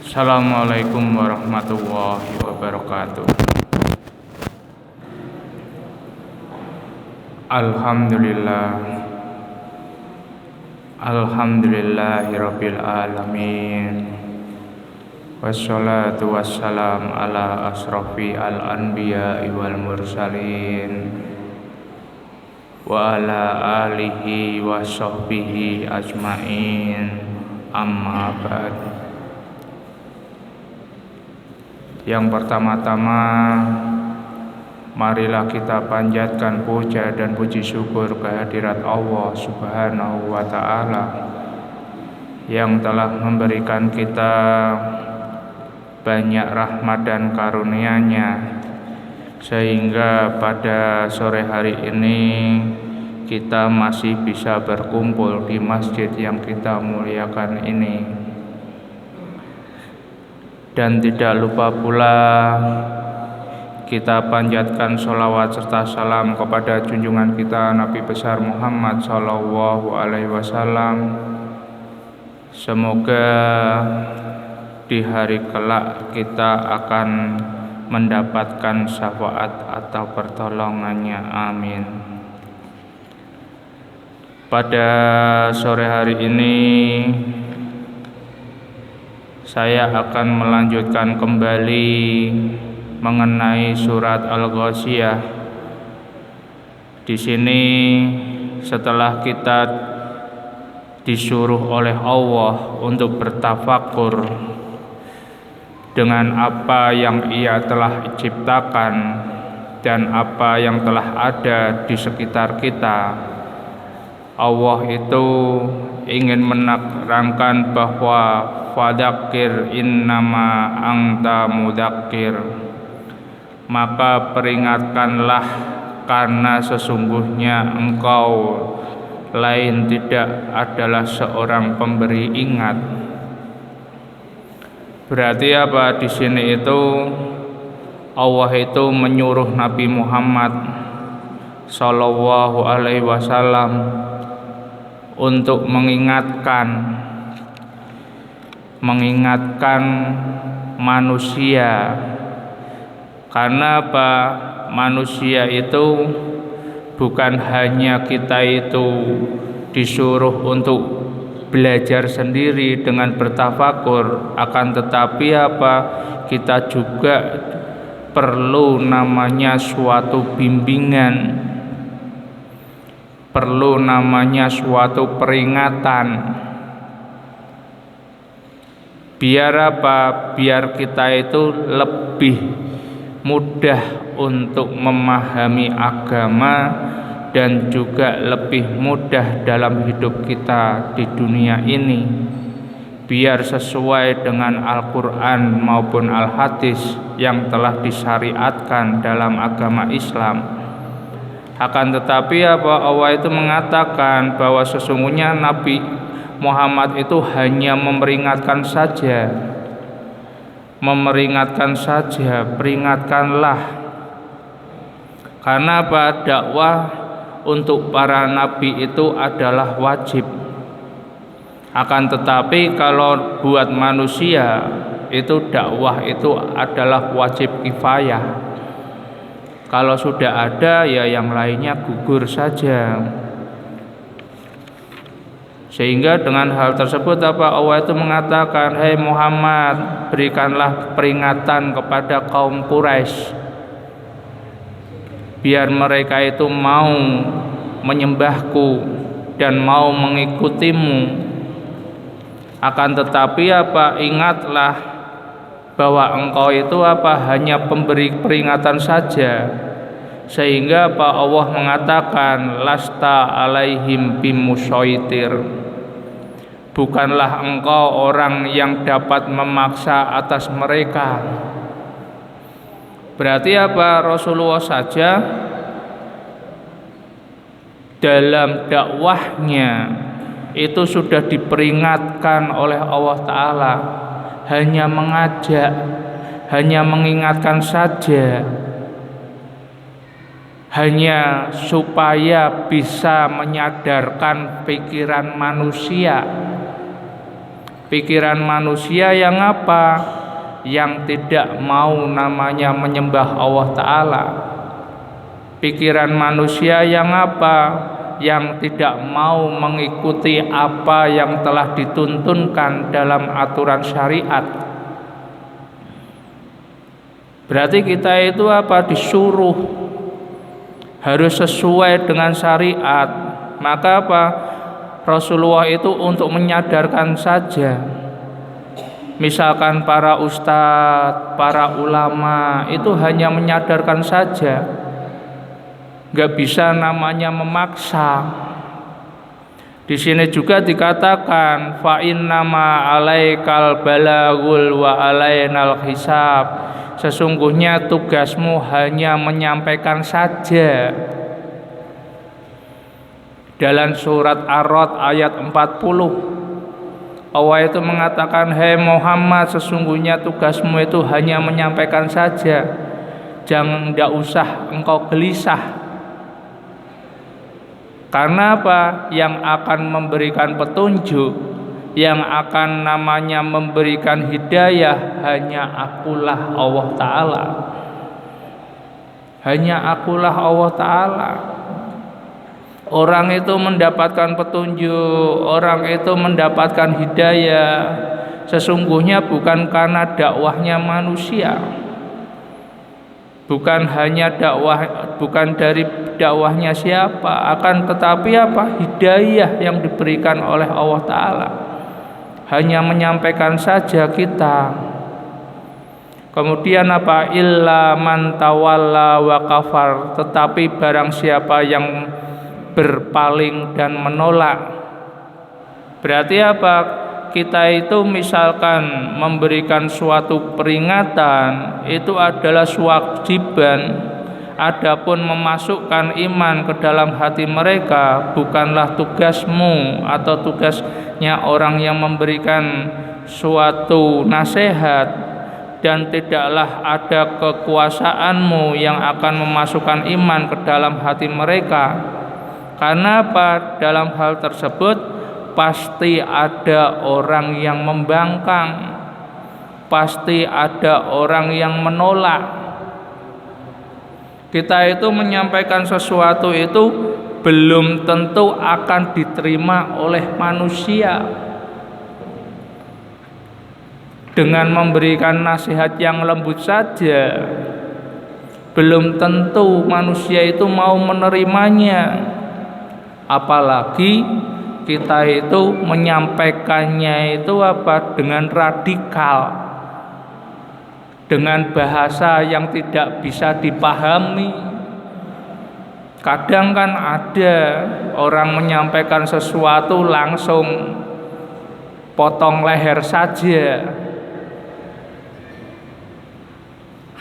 Assalamualaikum warahmatullahi wabarakatuh. Alhamdulillah, alhamdulillahirabbil alamin. Wassalatu wassalam ala asrafi al-anbiya'i wal mursalin wa ala alihi wa sahbihi ajmain. Amma ba'd. Yang pertama-tama, marilah kita panjatkan puja dan puji syukur kehadirat Allah Subhanahu wa ta'ala yang telah memberikan kita banyak rahmat dan karunia-Nya, sehingga pada sore hari ini kita masih bisa berkumpul di masjid yang kita muliakan ini. Dan tidak lupa pula kita panjatkan sholawat serta salam kepada junjungan kita Nabi besar Muhammad Sallallahu Alaihi Wasallam. Semoga di hari kelak kita akan mendapatkan syafaat atau pertolongannya. Amin. Pada sore hari ini saya akan melanjutkan kembali mengenai surat Al-Ghasyiyah. Di sini setelah kita disuruh oleh Allah untuk bertafakur dengan apa yang Ia telah ciptakan dan apa yang telah ada di sekitar kita, Allah itu ingin menerangkan bahwa fadzakir innama anta mudzakir, maka peringatkanlah karena sesungguhnya engkau lain tidak adalah seorang pemberi ingat. Berarti apa di sini itu? Allah itu menyuruh Nabi Muhammad Sallallahu Alaihi Wasallam untuk mengingatkan manusia. Karena apa? Manusia itu bukan hanya kita itu disuruh untuk belajar sendiri dengan bertafakur, akan tetapi apa? Kita juga perlu namanya suatu bimbingan, perlu namanya suatu peringatan. Biar apa? Biar kita itu lebih mudah untuk memahami agama dan juga lebih mudah dalam hidup kita di dunia ini, biar sesuai dengan Al-Quran maupun Al-Hadis yang telah disyariatkan dalam agama Islam. Akan tetapi apa? Allah itu mengatakan bahwa sesungguhnya Nabi Muhammad itu hanya memperingatkan saja. Memperingatkan saja, peringatkanlah. Karena apa? Dakwah untuk para nabi itu adalah wajib. Akan tetapi kalau buat manusia itu dakwah itu adalah wajib kifayah. Kalau sudah ada ya yang lainnya gugur saja. Sehingga dengan hal tersebut apa? Allah itu mengatakan, "Hai Muhammad, berikanlah peringatan kepada kaum Quraisy biar mereka itu mau menyembahku dan mau mengikutimu. Akan tetapi apa? Ingatlah bahwa engkau itu apa? Hanya pemberi peringatan saja." Sehingga apa? Allah mengatakan, "Lasta alaihim bimusyaitir." Bukanlah engkau orang yang dapat memaksa atas mereka. Berarti apa? Rasulullah saja dalam dakwahnya itu sudah diperingatkan oleh Allah Ta'ala. Hanya mengajak, hanya mengingatkan saja, hanya supaya bisa menyadarkan pikiran manusia Pikiran manusia yang apa? Yang tidak mau namanya menyembah Allah Ta'ala. Pikiran manusia yang apa? Yang tidak mau mengikuti apa yang telah dituntunkan dalam aturan syariat. Berarti kita itu apa? Disuruh harus sesuai dengan syariat. Maka apa? Rasulullah itu untuk menyadarkan saja. Misalkan para ustadz, para ulama itu hanya menyadarkan saja, nggak bisa namanya memaksa. Di sini juga dikatakan fa innama alaikal balagul wa alainal hisab. Sesungguhnya tugasmu hanya menyampaikan saja. Dalam surat Ar-Ra'd ayat 40 Allah itu mengatakan, "Hai Muhammad, sesungguhnya tugasmu itu hanya menyampaikan saja. Jangan, tidak usah engkau gelisah. Karena apa? Yang akan memberikan petunjuk, yang akan namanya memberikan hidayah hanya akulah Allah Ta'ala. Hanya akulah Allah Ta'ala. Orang itu mendapatkan petunjuk, orang itu mendapatkan hidayah sesungguhnya bukan karena dakwahnya manusia, bukan hanya bukan dari dakwahnya siapa, akan tetapi apa? Hidayah yang diberikan oleh Allah Ta'ala. Hanya menyampaikan saja kita. Kemudian apa? Illa man tawalla wa kafar. Tetapi barang siapa yang berpaling dan menolak. Berarti apa? Kita itu misalkan memberikan suatu peringatan, itu adalah kewajiban. Adapun memasukkan iman ke dalam hati mereka bukanlah tugasmu atau tugasnya orang yang memberikan suatu nasihat, dan tidaklah ada kekuasaanmu yang akan memasukkan iman ke dalam hati mereka. Karena apa? Dalam hal tersebut pasti ada orang yang membangkang, pasti ada orang yang menolak. Kita itu menyampaikan sesuatu itu belum tentu akan diterima oleh manusia. Dengan memberikan nasihat yang lembut saja, belum tentu manusia itu mau menerimanya. Apalagi kita itu menyampaikannya itu apa? Dengan radikal, dengan bahasa yang tidak bisa dipahami. Kadang kan ada orang menyampaikan sesuatu langsung potong leher saja,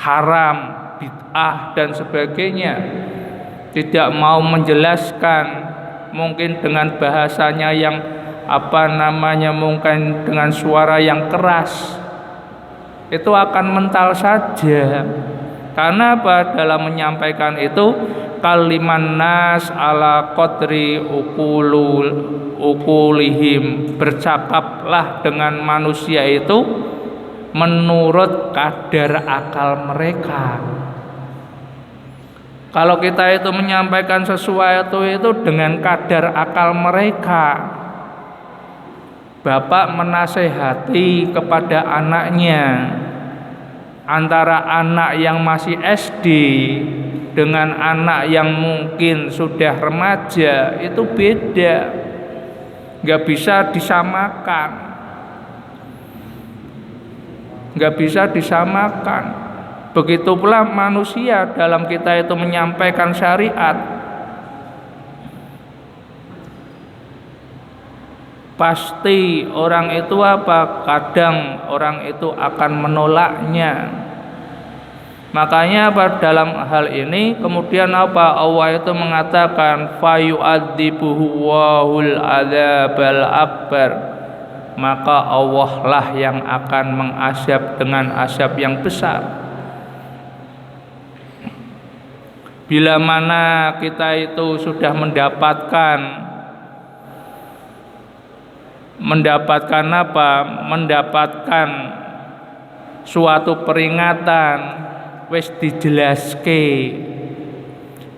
haram, bid'ah dan sebagainya, tidak mau menjelaskan. Mungkin dengan bahasanya yang mungkin dengan suara yang keras, itu akan mental saja. Karena apa? Dalam menyampaikan itu kaliman nas ala qadri ukulihim, bercakaplah dengan manusia itu menurut kadar akal mereka. Kalau kita itu menyampaikan sesuatu itu dengan kadar akal mereka, bapak menasehati kepada anaknya, antara anak yang masih SD dengan anak yang mungkin sudah remaja itu beda, nggak bisa disamakan, nggak bisa disamakan. Begitu pula manusia dalam kita itu menyampaikan syariat, pasti orang itu apa? Kadang orang itu akan menolaknya. Makanya apa? Dalam hal ini kemudian apa? Allah itu mengatakan fayu'adzibuhu wahul adzabal akbar. Maka Allah lah yang akan mengazab dengan azab yang besar. Bila mana kita itu sudah mendapatkan mendapatkan apa? Mendapatkan suatu peringatan wis dijelaske.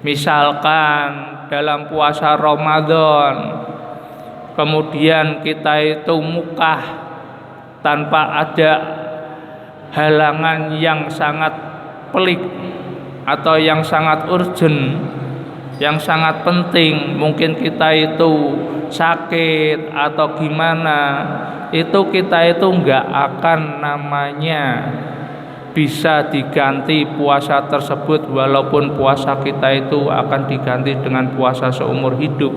Misalkan dalam puasa Ramadan kemudian kita itu mukah tanpa ada halangan yang sangat pelik atau yang sangat urgent, yang sangat penting, mungkin kita itu sakit atau gimana, itu kita itu enggak akan namanya bisa diganti puasa tersebut, walaupun puasa kita itu akan diganti dengan puasa seumur hidup.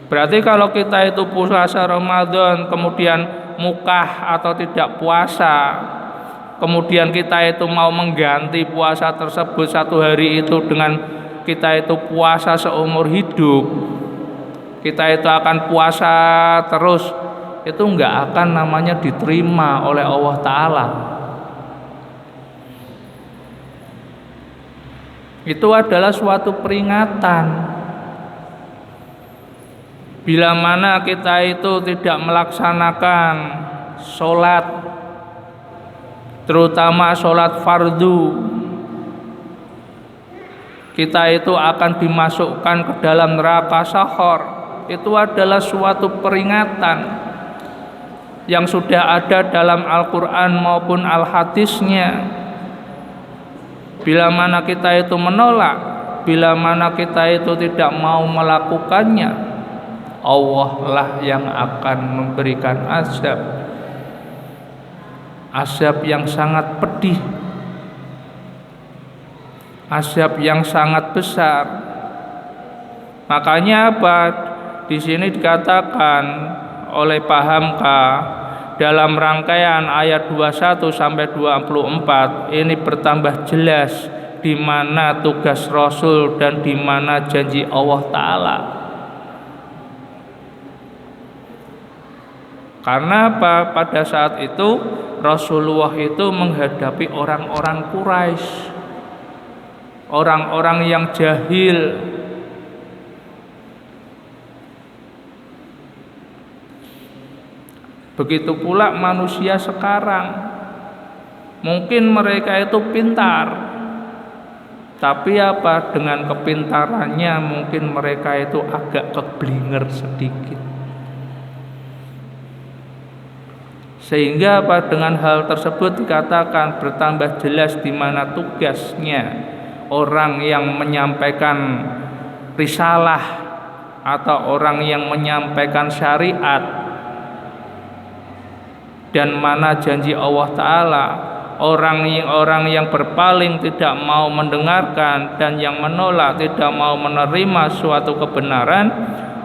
Berarti kalau kita itu puasa Ramadan kemudian mukah atau tidak puasa, kemudian kita itu mau mengganti puasa tersebut satu hari itu dengan kita itu puasa seumur hidup, kita itu akan puasa terus, itu enggak akan namanya diterima oleh Allah Ta'ala. Itu adalah suatu peringatan. Bila mana kita itu tidak melaksanakan sholat, terutama sholat fardu, kita itu akan dimasukkan ke dalam neraka sahor. Itu adalah suatu peringatan yang sudah ada dalam Al-Quran maupun Al-Hadisnya. Bila mana kita itu menolak, bila mana kita itu tidak mau melakukannya, Allah lah yang akan memberikan azab, azab yang sangat pedih, azab yang sangat besar. Makanya apa? Di sini dikatakan oleh Pak Hamka dalam rangkaian ayat 21 sampai 24 ini bertambah jelas di mana tugas Rasul dan di mana janji Allah Ta'ala. Karena apa? Pada saat itu Rasulullah itu menghadapi orang-orang Quraisy, orang-orang yang jahil. Begitu pula manusia sekarang, mungkin mereka itu pintar, tapi apa, dengan kepintarannya mungkin mereka itu agak keblinger sedikit. Sehingga apa, dengan hal tersebut dikatakan bertambah jelas di mana tugasnya orang yang menyampaikan risalah atau orang yang menyampaikan syariat, dan mana janji Allah Ta'ala. Orang yang berpaling tidak mau mendengarkan dan yang menolak tidak mau menerima suatu kebenaran,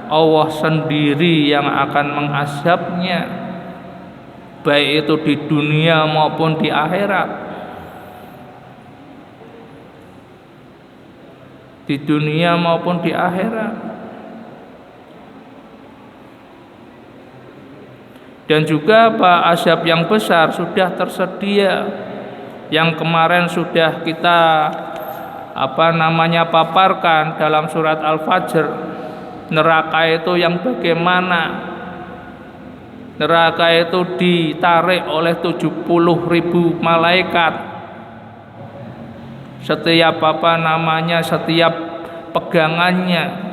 Allah sendiri yang akan mengazabnya, baik itu di dunia maupun di akhirat. Di dunia maupun di akhirat. Dan juga azab yang besar sudah tersedia, yang kemarin sudah kita paparkan dalam surat Al-Fajr. Neraka itu yang bagaimana? Neraka itu ditarik oleh 70.000 malaikat. Setiap setiap pegangannya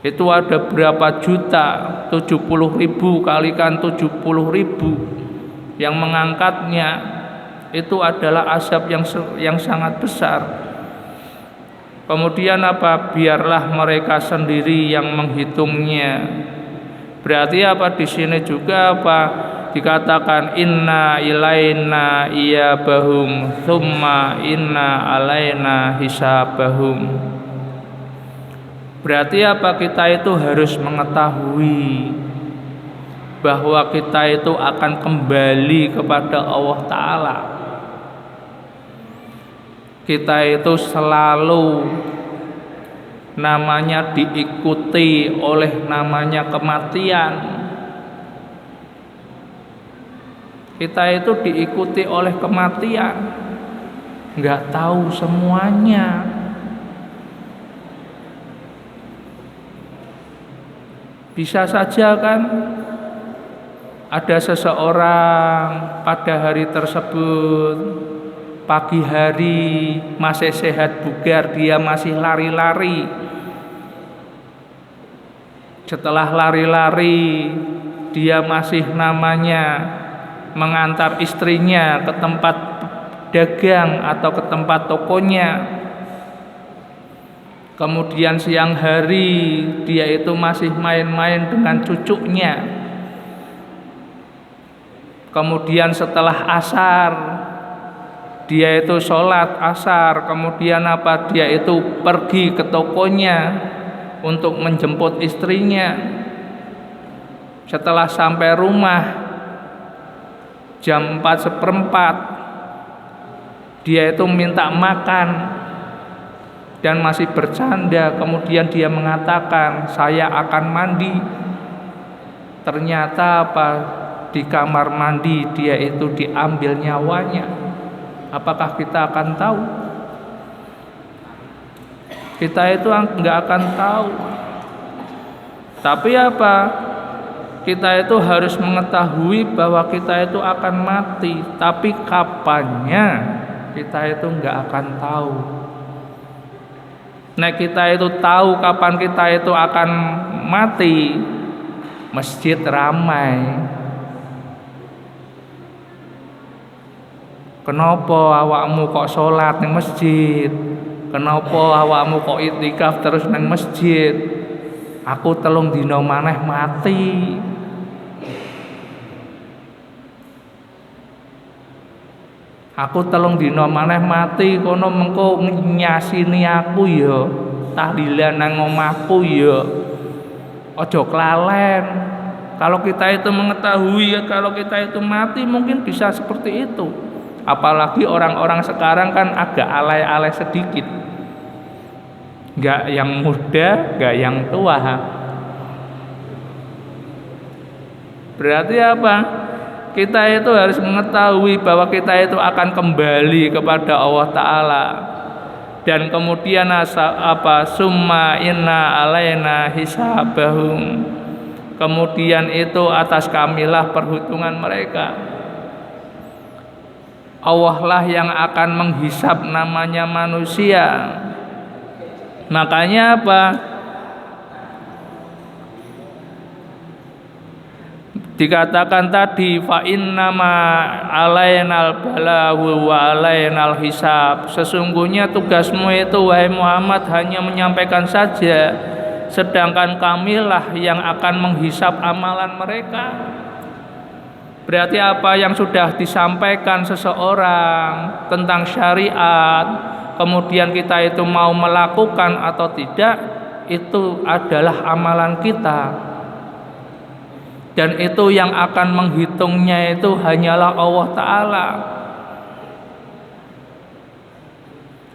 itu ada berapa juta, 70.000 kalikan 70.000 yang mengangkatnya. Itu adalah azab yang sangat besar. Kemudian apa? Biarlah mereka sendiri yang menghitungnya. Berarti apa? Di sini juga apa? Dikatakan inna ilaina iyabahum thumma inna alaina hisabahum. Berarti apa? Kita itu harus mengetahui bahwa kita itu akan kembali kepada Allah Ta'ala. Kita itu selalu namanya diikuti oleh namanya kematian. Kita itu diikuti oleh kematian, nggak tahu semuanya. Bisa saja kan ada seseorang pada hari tersebut, pagi hari masih sehat bugar, dia masih lari-lari. Setelah lari-lari, dia masih namanya mengantar istrinya ke tempat dagang atau ke tempat tokonya. Kemudian siang hari dia itu masih main-main dengan cucunya. Kemudian setelah asar dia itu sholat asar. Kemudian dia itu pergi ke tokonya untuk menjemput istrinya. Setelah sampai rumah jam 4:04 dia itu minta makan dan masih bercanda. Kemudian dia mengatakan, saya akan mandi. Ternyata di kamar mandi dia itu diambil nyawanya. Apakah kita akan tahu? Kita itu enggak akan tahu. Tapi kita itu harus mengetahui bahwa kita itu akan mati. Tapi kapannya kita itu enggak akan tahu. Nah, kita itu tahu kapan kita itu akan mati, masjid ramai. Kenapa awakmu kok sholat nang masjid? Kenapa awakmu kok iktikaf terus nang masjid? Aku 3 dina maneh mati. Aku 3 dina maneh mati, kono mengko nyasini aku ya, tahlilan nang omahku ya. Aja kelalen. Kalau kita itu mengetahui kalau kita itu mati mungkin bisa seperti itu. Apalagi orang-orang sekarang kan agak alay-alay sedikit. Enggak yang muda, enggak yang tua. Berarti kita itu harus mengetahui bahwa kita itu akan kembali kepada Allah Ta'ala. Dan kemudian summa inna alaina hisabahum. Kemudian itu atas kamilah perhitungan mereka. Allah lah yang akan menghisab namanya manusia. Makanya dikatakan tadi fa innama alainal balaghu wa alainal hisab. Sesungguhnya tugasmu itu wahai Muhammad hanya menyampaikan saja, sedangkan kamilah yang akan menghisab amalan mereka. Berarti apa yang sudah disampaikan seseorang tentang syariat, kemudian kita itu mau melakukan atau tidak, itu adalah amalan kita. Dan itu yang akan menghitungnya itu hanyalah Allah Ta'ala.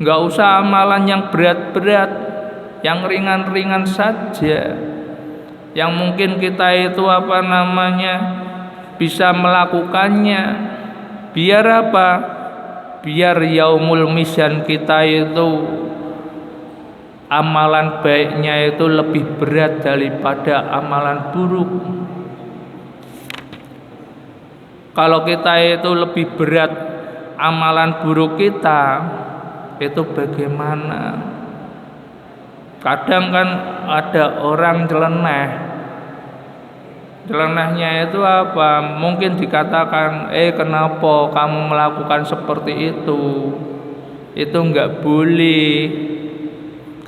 Enggak usah amalan yang berat-berat, yang ringan-ringan saja, yang mungkin kita itu bisa melakukannya. Biar biar yaumul misyan kita itu amalan baiknya itu lebih berat daripada amalan buruk. Kalau kita itu lebih berat amalan buruk kita, itu bagaimana? Kadang kan ada orang nyeleneh. Nyelenehnya itu mungkin dikatakan, kenapa kamu melakukan seperti itu? Itu enggak boleh.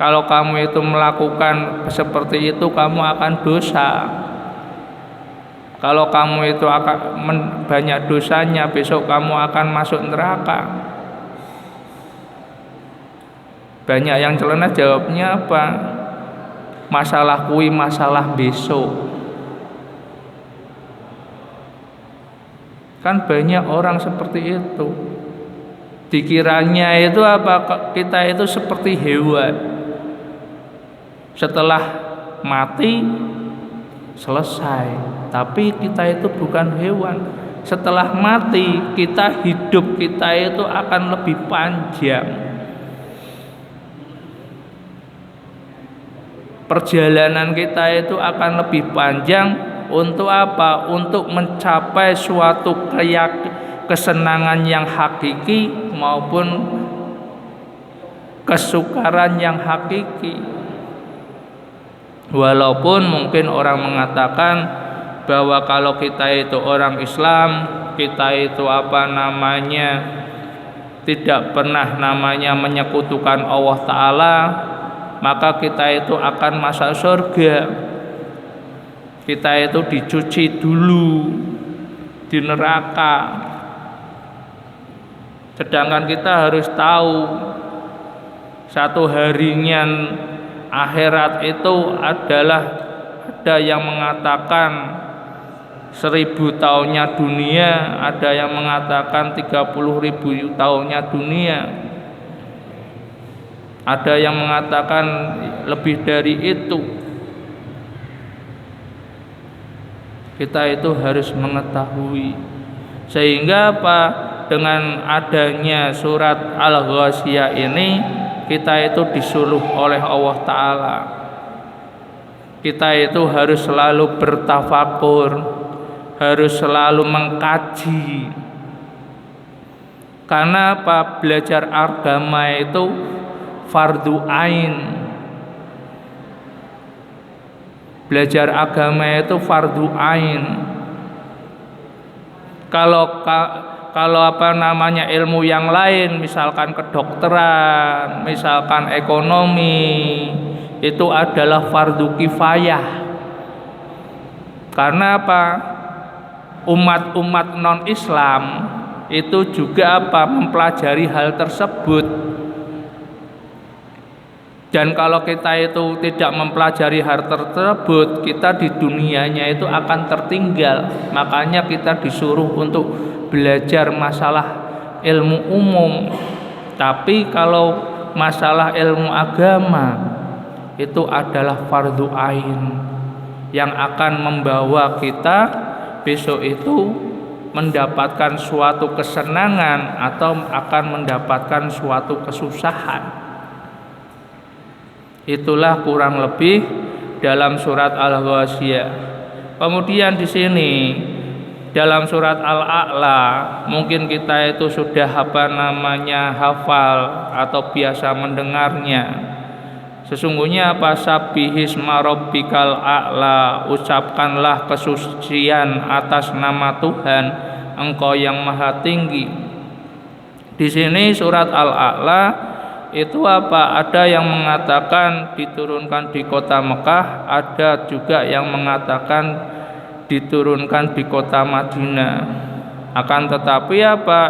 Kalau kamu itu melakukan seperti itu, kamu akan dosa. Kalau kamu itu akan banyak dosanya, besok kamu akan masuk neraka. Banyak yang celana jawabnya masalah kui masalah besok. Kan banyak orang seperti itu. Dikiranya itu kita itu seperti hewan. Setelah mati selesai. Tapi kita itu bukan hewan. Setelah mati kita hidup, kita itu akan lebih panjang. perjalanan kita itu akan lebih panjang. Untuk apa? Untuk mencapai suatu kesenangan yang hakiki maupun kesukaran yang hakiki. Walaupun mungkin orang mengatakan bahwa kalau kita itu orang Islam, kita itu tidak pernah menyekutukan Allah Ta'ala, maka kita itu akan masuk surga. Kita itu dicuci dulu di neraka. Sedangkan kita harus tahu satu harinya akhirat itu adalah, ada yang mengatakan 1000 tahunnya dunia, ada yang mengatakan 30.000 tahunnya dunia, ada yang mengatakan lebih dari itu. Kita itu harus mengetahui, sehingga dengan adanya surat Al-Ghasyiyah ini, kita itu disuruh oleh Allah Ta'ala, kita itu harus selalu bertafakur, harus selalu mengkaji. Karena belajar agama itu fardu ain. Belajar agama itu fardu ain. Kalau ilmu yang lain, misalkan kedokteran, misalkan ekonomi, itu adalah fardu kifayah. Karena umat-umat non-Islam itu juga mempelajari hal tersebut. Dan kalau kita itu tidak mempelajari hal tersebut, kita di dunianya itu akan tertinggal. Makanya kita disuruh untuk belajar masalah ilmu umum. Tapi kalau masalah ilmu agama itu adalah fardu ain, yang akan membawa kita besok itu mendapatkan suatu kesenangan atau akan mendapatkan suatu kesusahan. Itulah kurang lebih dalam surat Al-Ghasyiyah. Kemudian di sini dalam surat Al-A'la, mungkin kita itu sudah hafal atau biasa mendengarnya. Sesungguhnya sabbihisma rabbikal a'la, ucapkanlah kesucian atas nama Tuhan Engkau yang Maha Tinggi. Di sini surat Al-A'la itu ada yang mengatakan diturunkan di kota Mekah, ada juga yang mengatakan diturunkan di kota Madinah. Akan tetapi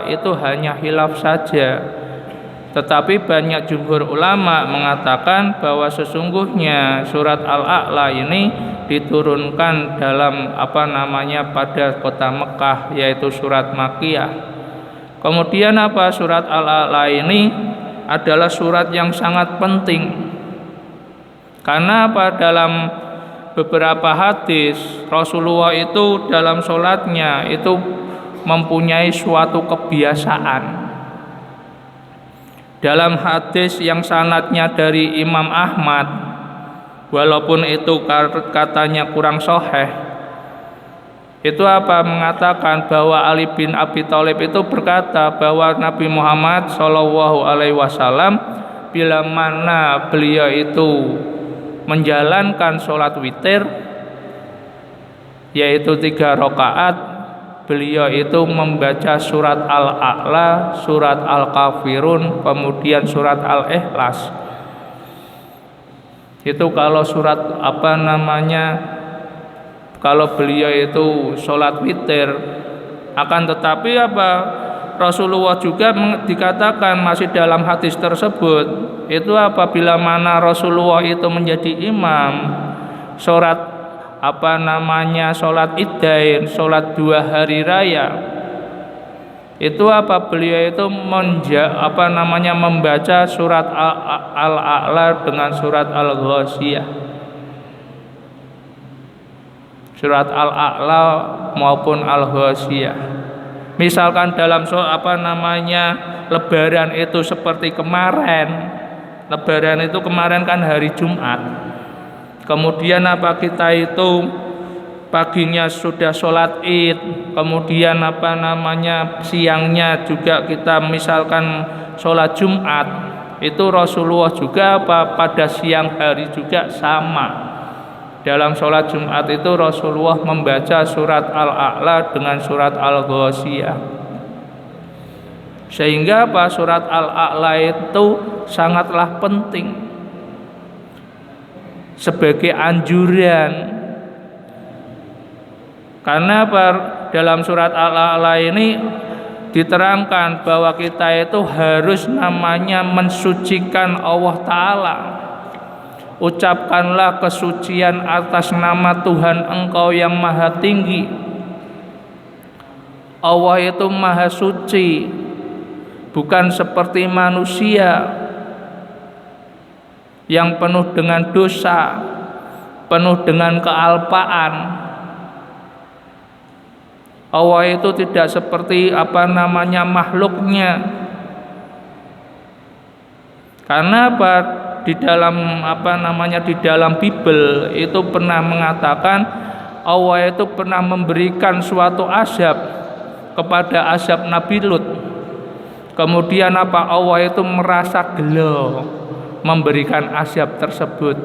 itu hanya khilaf saja. Tetapi banyak jumhur ulama mengatakan bahwa sesungguhnya surat Al-A'la ini diturunkan dalam pada kota Mekah, yaitu surat Makkiyah. Kemudian surat Al-A'la ini adalah surat yang sangat penting. Karena dalam beberapa hadis Rasulullah itu dalam sholatnya itu mempunyai suatu kebiasaan. Dalam hadis yang sanadnya dari Imam Ahmad, walaupun itu katanya kurang sahih, itu mengatakan bahwa Ali bin Abi Thalib itu berkata bahwa Nabi Muhammad SAW bila mana beliau itu menjalankan sholat witir, yaitu 3 rakaat, beliau itu membaca surat Al-A'la, surat Al-Kafirun, kemudian surat Al-Ikhlas. Itu kalau surat kalau beliau itu sholat witir. Akan tetapi Rasulullah juga dikatakan masih dalam hadis tersebut itu apabila mana Rasulullah itu menjadi imam sholat sholat iddain, sholat 2 hari raya, itu beliau itu membaca surat Al-A'la dengan surat Al-Ghasyiyah. Surat Al-A'la maupun Al-Ghasyiyah. Misalkan dalam Lebaran itu seperti kemarin. Lebaran itu kemarin kan hari Jumat. kemudian apa kita itu paginya sudah sholat id, kemudian siangnya juga kita misalkan sholat Jumat, itu Rasulullah juga pada siang hari juga sama. Dalam sholat Jumat itu Rasulullah membaca surat Al-A'la dengan surat Al-Ghasyiyah, sehingga surat Al-A'la itu sangatlah penting sebagai anjuran. Karena dalam surat Al-A'la ini diterangkan bahwa kita itu harus mensucikan Allah Ta'ala. Ucapkanlah kesucian atas nama Tuhan engkau yang maha tinggi. Allah itu maha suci, bukan seperti manusia yang penuh dengan dosa, penuh dengan kealpaan. Allah itu tidak seperti makhluknya. Karena di dalam di dalam Bible itu pernah mengatakan Allah itu pernah memberikan suatu azab kepada azab Nabi Lut. Kemudian Allah itu merasa gelo memberikan azab tersebut.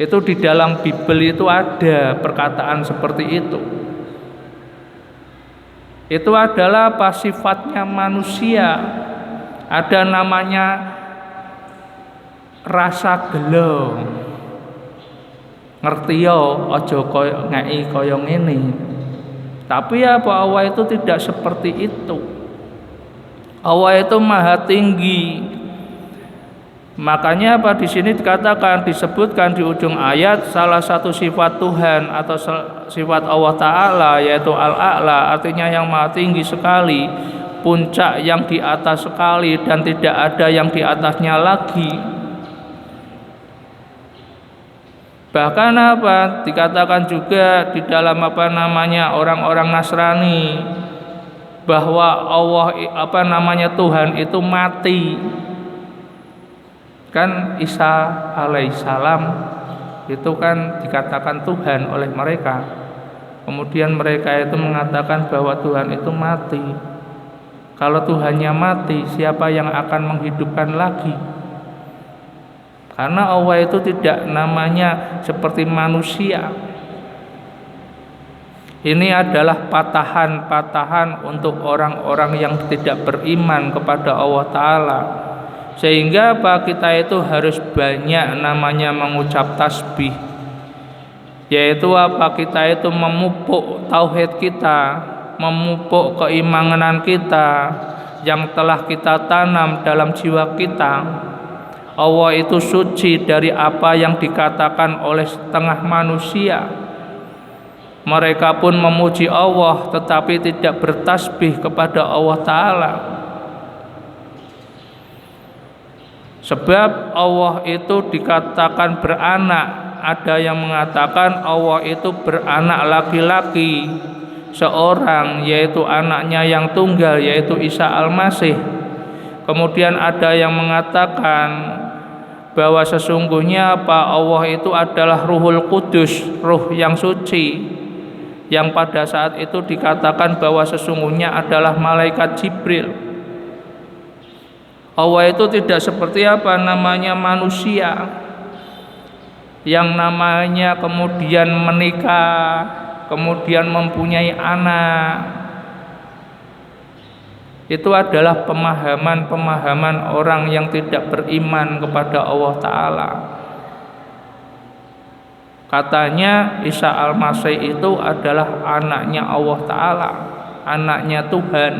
Itu di dalam Bible itu ada perkataan seperti itu. Itu adalah sifatnya manusia. Ada namanya rasa gelo. Ngerti yo, aja koyo ngeki koyo ngene. Tapi Allah itu tidak seperti itu. Allah itu maha tinggi. Makanya di sini disebutkan di ujung ayat salah satu sifat Tuhan atau sifat Allah Ta'ala yaitu Al-A'la, artinya yang maha tinggi sekali, puncak yang di atas sekali dan tidak ada yang di atasnya lagi. Bahkan dikatakan juga di dalam orang-orang Nasrani bahwa Allah Tuhan itu mati. Kan Isa alaihissalam itu kan dikatakan Tuhan oleh mereka. Kemudian mereka itu mengatakan bahwa Tuhan itu mati. Kalau Tuhannya mati, siapa yang akan menghidupkan lagi? Karena Allah itu tidak seperti manusia. Ini adalah patahan-patahan untuk orang-orang yang tidak beriman kepada Allah Ta'ala. Sehingga kita itu harus banyak mengucap tasbih. Yaitu kita itu memupuk tauhid kita, memupuk keimanan kita yang telah kita tanam dalam jiwa kita. Allah itu suci dari apa yang dikatakan oleh setengah manusia. Mereka pun memuji Allah tetapi tidak bertasbih kepada Allah Ta'ala. Sebab Allah itu dikatakan beranak. Ada yang mengatakan Allah itu beranak laki-laki seorang, yaitu anaknya yang tunggal, yaitu Isa Al-Masih. Kemudian ada yang mengatakan bahwa sesungguhnya Allah itu adalah Ruhul Kudus, ruh yang suci, yang pada saat itu dikatakan bahwa sesungguhnya adalah malaikat Jibril. Allah itu tidak seperti manusia yang kemudian menikah, kemudian mempunyai anak. Itu adalah pemahaman orang yang tidak beriman kepada Allah Ta'ala. Katanya Isa Al-Masih itu adalah anaknya Allah Ta'ala, anaknya Tuhan.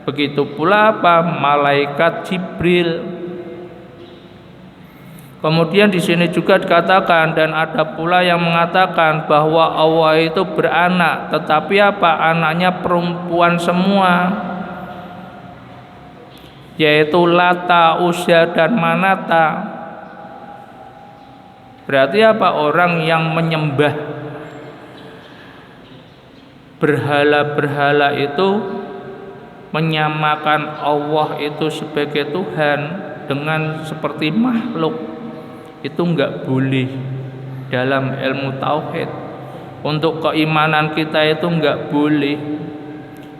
Begitu pula malaikat Jibril. Kemudian di sini juga dikatakan, dan ada pula yang mengatakan bahwa Allah itu beranak, tetapi anaknya perempuan semua, yaitu Lata, Uzza dan Manata. Berarti orang yang menyembah berhala-berhala itu menyamakan Allah itu sebagai Tuhan dengan seperti makhluk. itu enggak boleh dalam ilmu tauhid. Untuk keimanan kita itu enggak boleh.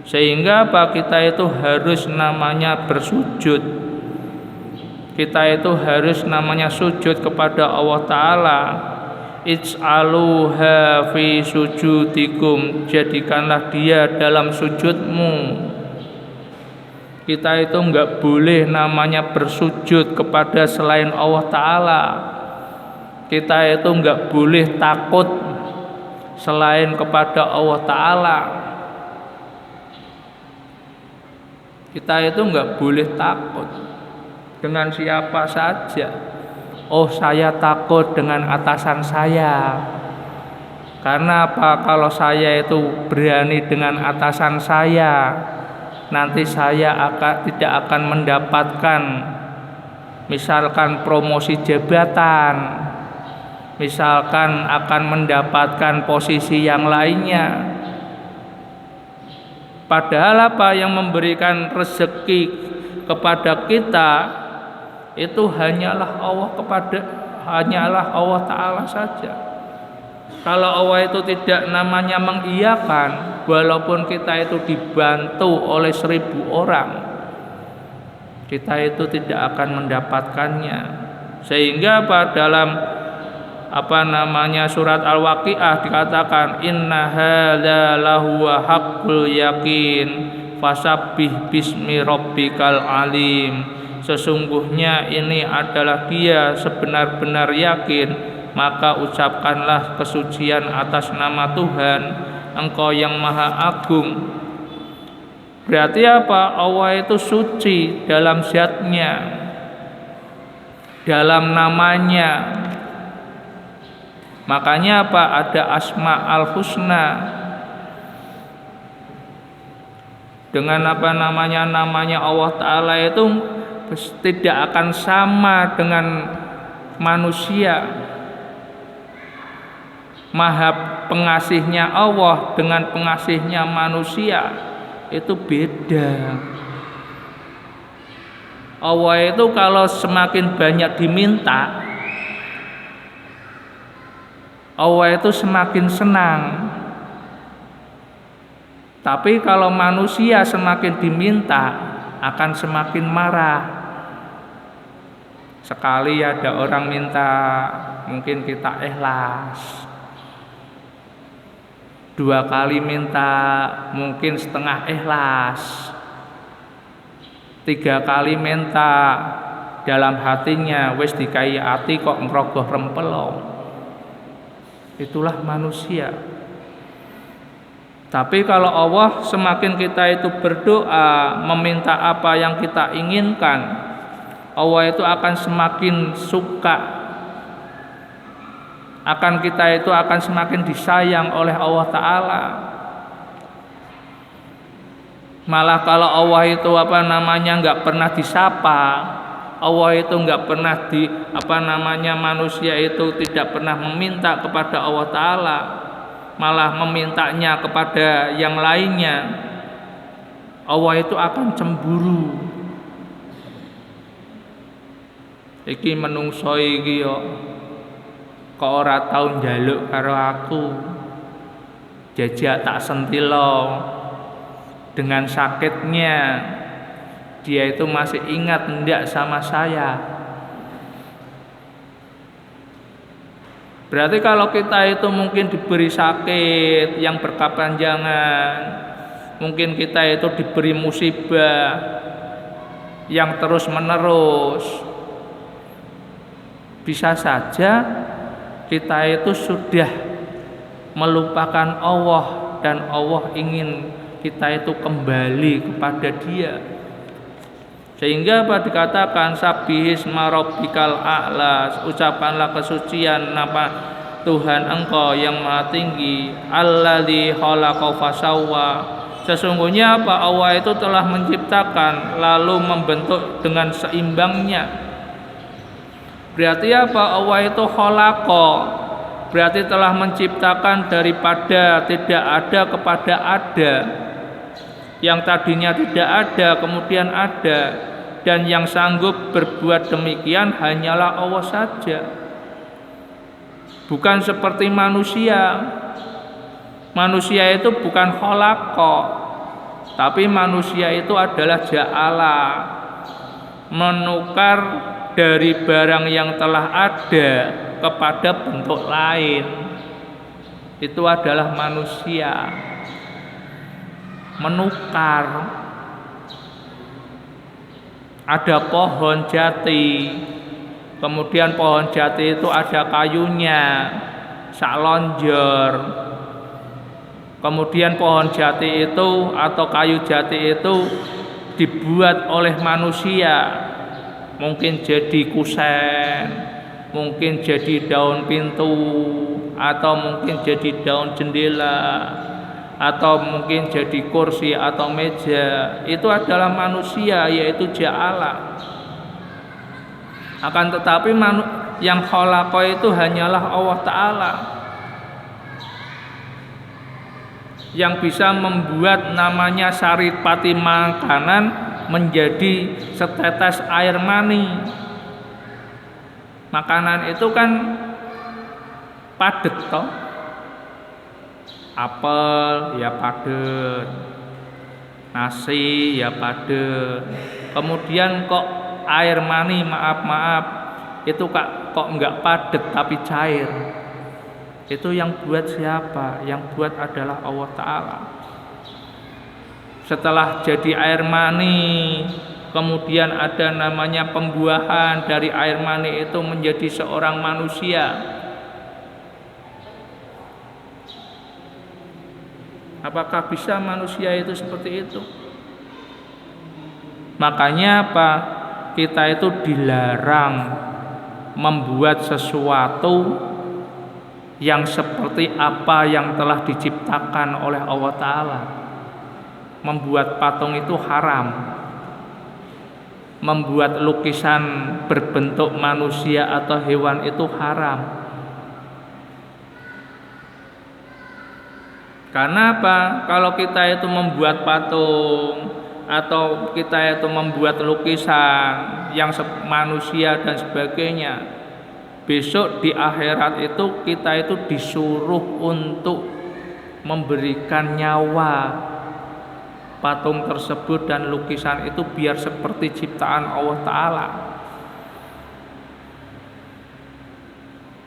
Sehingga apa? Kita itu harus namanya bersujud. Kita itu harus namanya sujud kepada Allah Ta'ala. Ij'aluha fi sujudikum, jadikanlah dia dalam sujudmu. Kita itu enggak boleh namanya bersujud kepada selain Allah Ta'ala. Kita itu enggak boleh takut selain kepada Allah Ta'ala. Kita itu enggak boleh takut dengan siapa saja. Oh, saya takut dengan atasan saya. Karena apa? Kalau saya itu berani dengan atasan saya, nanti saya tidak akan mendapatkan misalkan promosi jabatan, misalkan akan mendapatkan posisi yang lainnya. Padahal apa? Yang memberikan rezeki kepada kita itu hanyalah Allah Ta'ala saja. Kalau Allah itu tidak namanya mengiyakan, walaupun kita itu dibantu oleh 1000 orang, kita itu tidak akan mendapatkannya. Sehingga dalam surat Al-Waqiah dikatakan inna hadza lahuwa haqqul yaqin fasabbih bismi rabbikal alim. Sesungguhnya ini adalah dia sebenar-benar yakin, maka ucapkanlah kesucian atas nama Tuhan Engkau yang Maha Agung. Berarti apa? Allah itu suci dalam zatnya, dalam namanya. Makanya apa? Ada Asma'ul Husna. Dengan namanya Allah Ta'ala itu tidak akan sama dengan manusia. Maha pengasihnya Allah dengan pengasihnya manusia itu beda. Allah itu kalau semakin banyak diminta, Allah itu semakin senang. Tapi kalau manusia semakin diminta akan semakin marah. Sekali ada orang minta, mungkin kita ikhlas. 2 kali minta, mungkin setengah ikhlas. 3 kali minta, dalam hatinya wis dikai ati kok ngrogoh rempelong. Itulah manusia. Tapi kalau Allah, semakin kita itu berdoa, meminta apa yang kita inginkan, Allah itu akan semakin suka, akan kita itu akan semakin disayang oleh Allah Ta'ala. Malah kalau Allah itu nggak pernah disapa, Allah itu nggak pernah manusia itu tidak pernah meminta kepada Allah Ta'ala, malah memintanya kepada yang lainnya, Allah itu akan cemburu. Iki menungso iki yo kok ora tau njaluk karo aku, jajak tak sentilo. Dengan sakitnya dia itu masih ingat ndak sama saya. Berarti kalau kita itu mungkin diberi sakit yang berkepanjangan, mungkin kita itu diberi musibah yang terus menerus, bisa saja kita itu sudah melupakan Allah dan Allah ingin kita itu kembali kepada Dia. Sehingga dikatakan sabbihisma rabbikal a'la, ucapanlah kesucian nama Tuhan engkau yang maha tinggi, alladzi khalaqa fasawwa. Sesungguhnya Allah itu telah menciptakan lalu membentuk dengan seimbangnya. Berarti Allah itu khalaqa, berarti telah menciptakan daripada tidak ada kepada ada. Yang tadinya tidak ada kemudian ada, dan yang sanggup berbuat demikian hanyalah Allah saja. bukan seperti manusia. Manusia itu bukan khalaqa, tapi manusia itu adalah ja'ala, menukar dari barang yang telah ada kepada bentuk lain. Itu adalah manusia, menukar. Ada pohon jati, kemudian pohon jati itu ada kayunya sak lonjor. Kemudian pohon jati itu atau kayu jati itu dibuat oleh manusia, mungkin jadi kusen, mungkin jadi daun pintu, atau mungkin jadi daun jendela, atau mungkin jadi kursi atau meja. Itu adalah manusia, yaitu ja'ala. Akan tetapi yang khalaqa itu hanyalah Allah Ta'ala, yang bisa membuat namanya saripati makanan menjadi setetes air mani. Makanan itu kan padet toh, apel ya padet, nasi ya padet, kemudian kok air mani maaf itu kok enggak padet tapi cair. Itu yang buat siapa? Yang buat adalah Allah Ta'ala. Setelah jadi air mani, kemudian ada namanya pembuahan dari air mani itu menjadi seorang manusia. Apakah bisa manusia itu seperti itu? Makanya apa? Kita itu dilarang membuat sesuatu yang seperti apa yang telah diciptakan oleh Allah Ta'ala. Membuat patung itu haram. Membuat lukisan berbentuk manusia atau hewan itu haram. Karena apa? Kalau kita itu membuat patung atau kita itu membuat lukisan yang manusia dan sebagainya, besok di akhirat itu kita itu disuruh untuk memberikan nyawa patung tersebut dan lukisan itu biar seperti ciptaan Allah Ta'ala.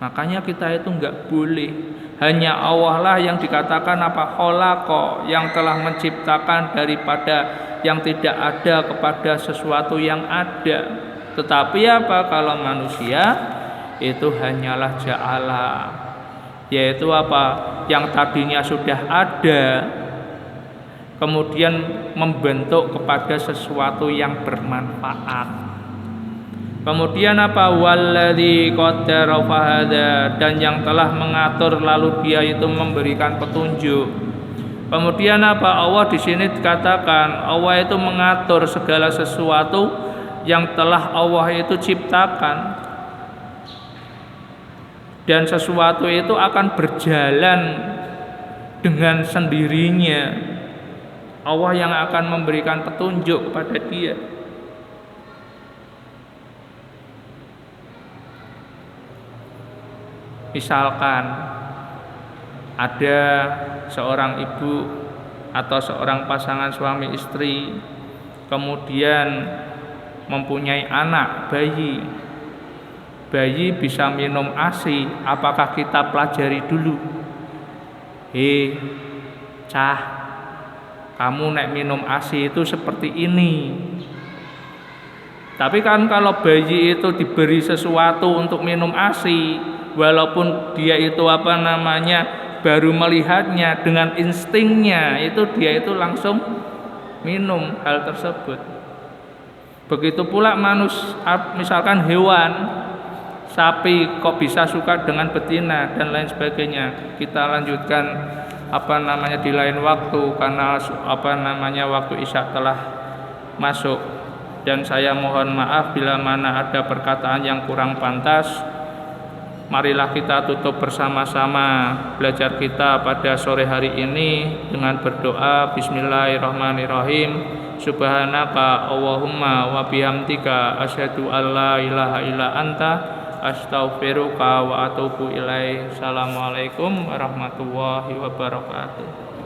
Makanya kita itu enggak boleh, hanya Allah lah yang dikatakan apa? Khalaqa, yang telah menciptakan daripada yang tidak ada kepada sesuatu yang ada. Tetapi apa? Kalau manusia itu hanyalah ja'ala, yaitu apa? Yang tadinya sudah ada kemudian membentuk kepada sesuatu yang bermanfaat. Kemudian apa? Walladzi qaddara fahada, dan yang telah mengatur lalu dia itu memberikan petunjuk. Kemudian apa? Allah di sini dikatakan Allah itu mengatur segala sesuatu yang telah Allah itu ciptakan. Dan sesuatu itu akan berjalan dengan sendirinya. Allah yang akan memberikan petunjuk kepada dia. Misalkan ada seorang ibu atau seorang pasangan suami istri, kemudian mempunyai anak bayi. Bayi bisa minum ASI, apakah kita pelajari dulu? Cah, kamu nek minum ASI itu seperti ini. Tapi kan kalau bayi itu diberi sesuatu untuk minum ASI, walaupun dia itu baru melihatnya, dengan instingnya itu dia itu langsung minum hal tersebut. Begitu pula misalkan hewan, sapi kok bisa suka dengan betina dan lain sebagainya. Kita lanjutkan di lain waktu, karena waktu Isya telah masuk. Dan saya mohon maaf bila mana ada perkataan yang kurang pantas. Marilah kita tutup bersama-sama belajar kita pada sore hari ini dengan berdoa. Bismillahirrahmanirrahim. Subhanaka Allahumma wa bihamdika asyhadu an la ilaha illa anta astaghfiruka wa atubu ilaik. Assalamualaikum warahmatullahi wabarakatuh.